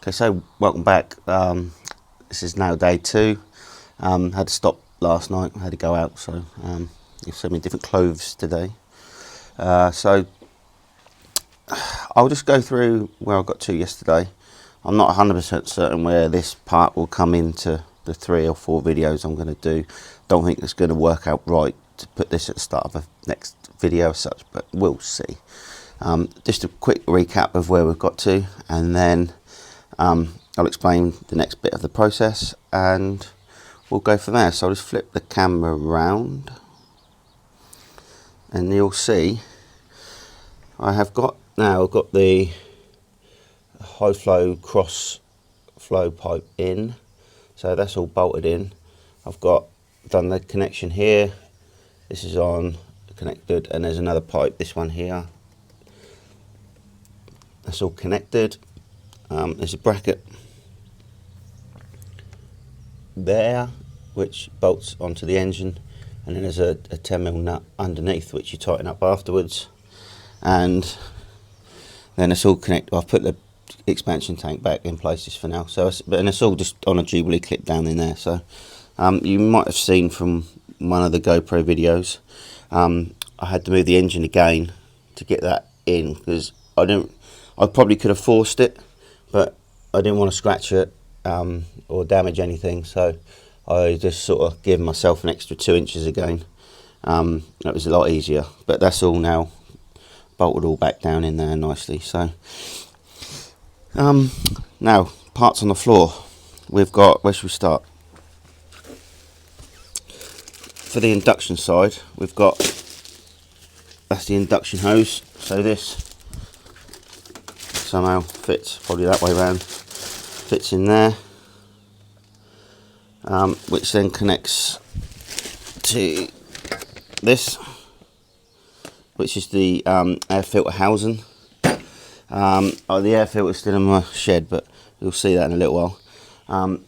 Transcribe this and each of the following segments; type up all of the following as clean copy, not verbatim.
Okay, so welcome back. This is now day 2. Had to stop last night, had to go out, so you've seen me different clothes today. So I'll just go through where I got to yesterday. I'm not 100% certain where this part will come into the 3 or 4 videos I'm going to do. Don't think it's going to work out right to put this at the start of the next video as such, but we'll see. Just a quick recap of where we've got to, and then I'll explain the next bit of the process and we'll go from there. So I'll just flip the camera around and you'll see I have got the high flow cross flow pipe in, so that's all bolted in. I've done the connection here, this is on connected, and there's another pipe, this one here, that's all connected. There's a bracket there which bolts onto the engine, and then there's a 10mm nut underneath which you tighten up afterwards, and then it's all connected. I've put the expansion tank back in place just for now, so it's all just on a Jubilee clip down in there. So you might have seen from one of the GoPro videos, I had to move the engine again to get that in, because I probably could have forced it, but I didn't want to scratch it or damage anything, so I just sort of gave myself an extra 2 inches again. That was a lot easier, but that's all now bolted all back down in there nicely. So now parts on the floor. We've got, where should we start? For the induction side, we've got, that's the induction hose, so this somehow fits, probably that way around, fits in there, which then connects to this, which is the air filter housing. The air filter is still in my shed, but you'll see that in a little while.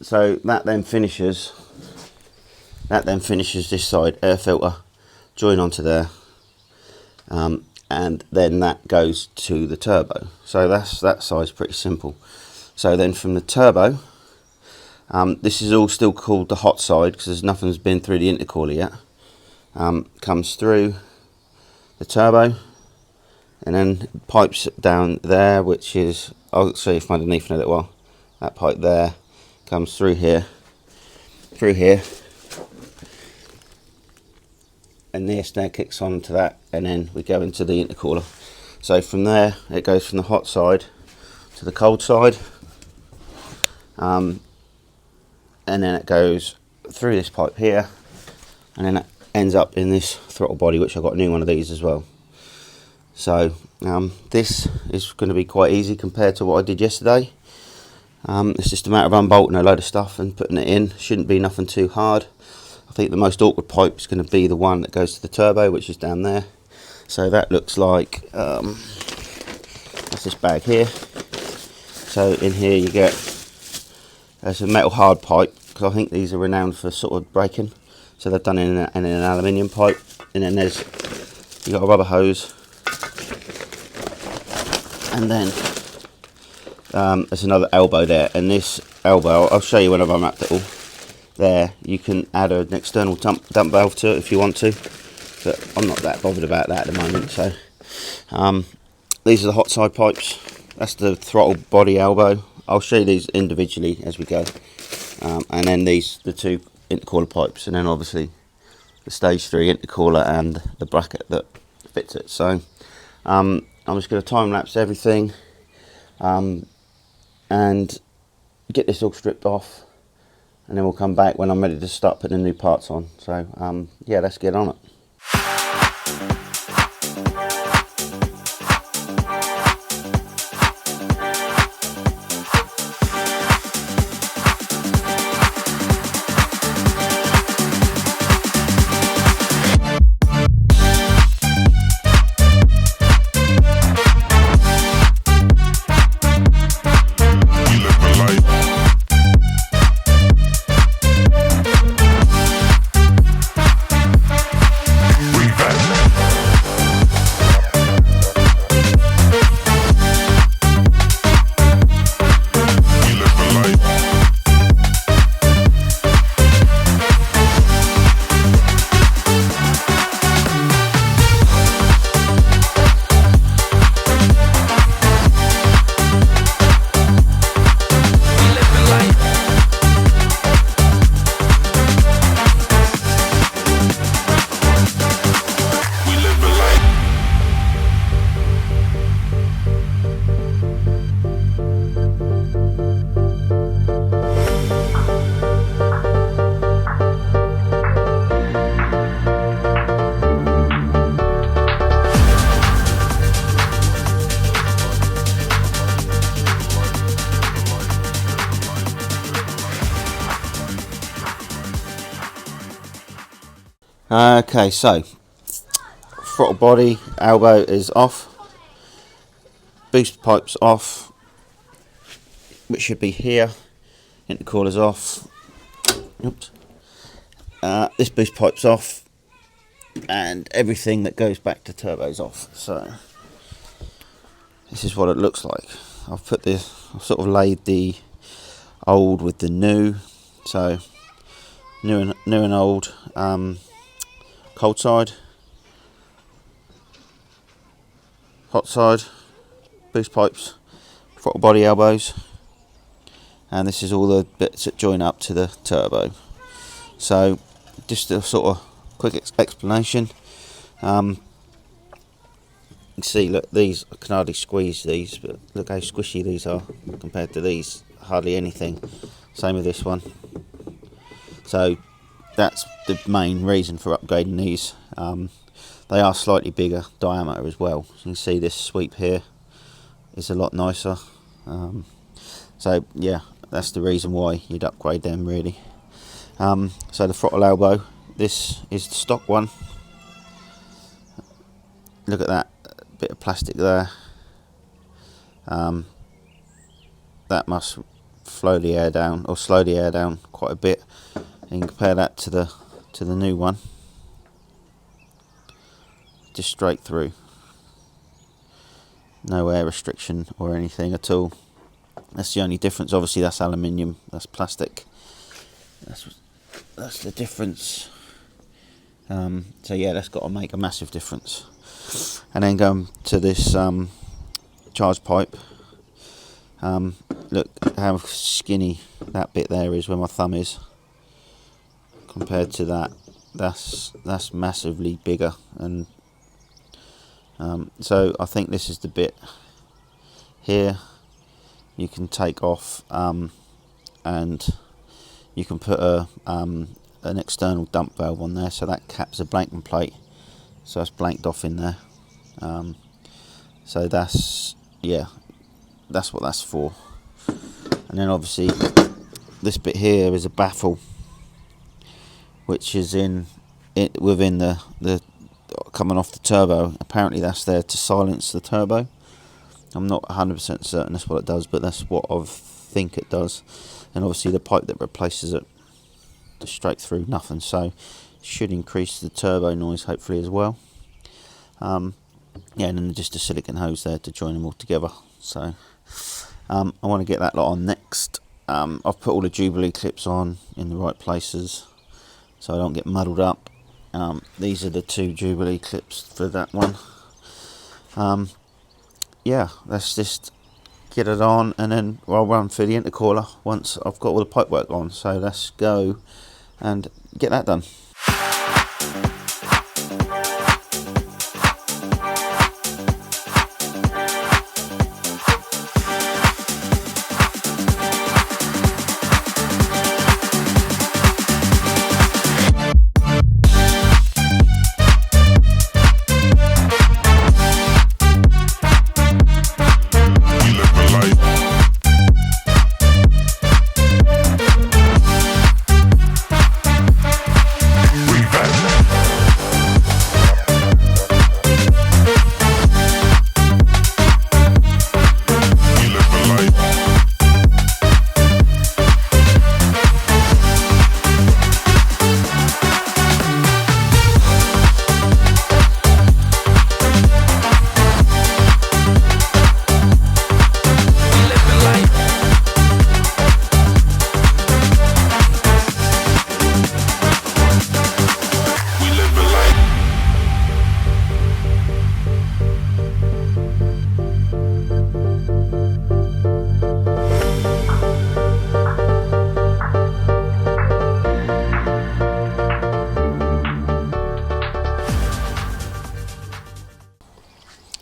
So that then finishes this side, air filter, join onto there, and then that goes to the turbo. So that side's pretty simple. So then from the turbo, this is all still called the hot side because nothing's been through the intercooler yet. Comes through the turbo, and then pipes down there, which is, I'll show you from underneath in a little while. That pipe there comes through here, and the snare kicks on to that, and then we go into the intercooler. So from there it goes from the hot side to the cold side, and then it goes through this pipe here, and then it ends up in this throttle body, which I've got a new one of these as well. So this is going to be quite easy compared to what I did yesterday. It's just a matter of unbolting a load of stuff and putting it in. Shouldn't be nothing too hard. I think the most awkward pipe is going to be the one that goes to the turbo, which is down there. So that looks like, that's this bag here. So in here you get, there's a metal hard pipe, because I think these are renowned for sort of breaking. So they've done it in an aluminium pipe, and then you got a rubber hose, and then there's another elbow there, and this elbow, I'll show you when I've unwrapped it all. There, you can add an external dump valve to it if you want to, but I'm not that bothered about that at the moment. So these are the hot side pipes. That's the throttle body elbow. I'll show you these individually as we go, and then the 2 intercooler pipes, and then obviously the stage 3 intercooler and the bracket that fits it. So I'm just going to time lapse everything and get this all stripped off, and then we'll come back when I'm ready to start putting the new parts on. So yeah, let's get on it. Okay, so throttle body elbow is off, boost pipes off, which should be here, intercooler's off. Oops. This boost pipe's off, and everything that goes back to turbo's off. So this is what it looks like. I've sort of laid the old with the new, so new and old, cold side, hot side, boost pipes, throttle body elbows, and this is all the bits that join up to the turbo. So just a sort of quick explanation. You can see, look, these, I can hardly squeeze these, but look how squishy these are compared to these, hardly anything. Same with this one. So that's the main reason for upgrading these. They are slightly bigger diameter as well. So you can see this sweep here is a lot nicer. So yeah, that's the reason why you'd upgrade them really. So the throttle elbow, this is the stock one. Look at that bit of plastic there. That must flow the air down, or slow the air down quite a bit. And compare that to the new one. Just straight through. No air restriction or anything at all. That's the only difference. Obviously that's aluminium, that's plastic. That's the difference. So yeah, that's got to make a massive difference. And then going to this charge pipe. Look how skinny that bit there is where my thumb is compared to that. That's massively bigger, and so I think this is the bit here you can take off, and you can put an external dump valve on there, so that caps a blanking plate, so it's blanked off in there. So that's, yeah, that's what that's for. And then obviously this bit here is a baffle, which is within the coming off the turbo. Apparently that's there to silence the turbo. I'm not 100% certain that's what it does, but that's what I think it does. And obviously the pipe that replaces it, just straight through, nothing. So should increase the turbo noise hopefully as well. Yeah, and then just a silicone hose there to join them all together. So I want to get that lot on next. I've put all the Jubilee clips on in the right places so I don't get muddled up. These are the two Jubilee clips for that one. Yeah, let's just get it on, and then I'll run through the intercooler once I've got all the pipe work on. So let's go and get that done.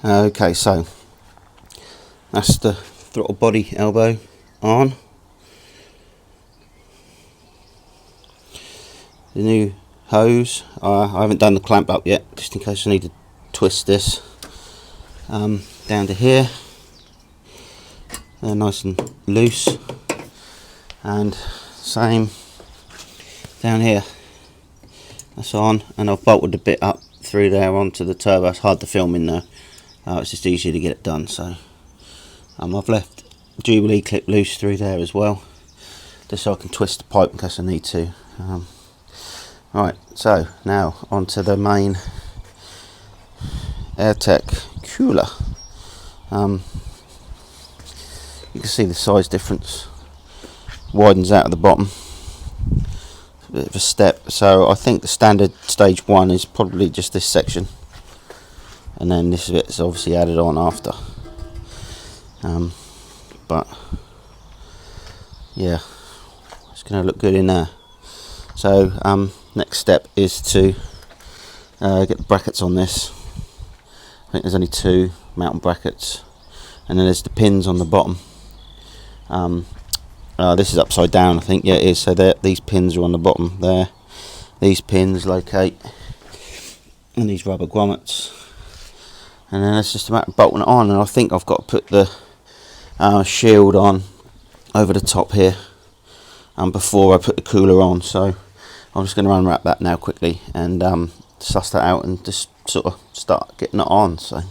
Okay, so that's the throttle body elbow on. The new hose, I haven't done the clamp up yet, just in case I need to twist this down to here. They're nice and loose, and same down here. that's on, and I've bolted the bit up through there onto the turbo. It's hard to film in there, it's just easier to get it done. So I've left Jubilee clip loose through there as well, just so I can twist the pipe in case I need to. Right, so now onto the main Airtec cooler. You can see the size difference, widens out at the bottom. It's a bit of a step, so I think the standard stage 1 is probably just this section, and then this bit's obviously added on after. But yeah, it's going to look good in there. So next step is to get the brackets on this. I think there's only 2 mounting brackets, and then there's the pins on the bottom. This is upside down, I think. Yeah, it is. So these pins are on the bottom there. These pins locate, and these rubber grommets, and then it's just a matter of bolting it on. And I think I've got to put the shield on over the top here before I put the cooler on. So I'm just going to unwrap that now quickly and suss that out and just sort of start getting it on. So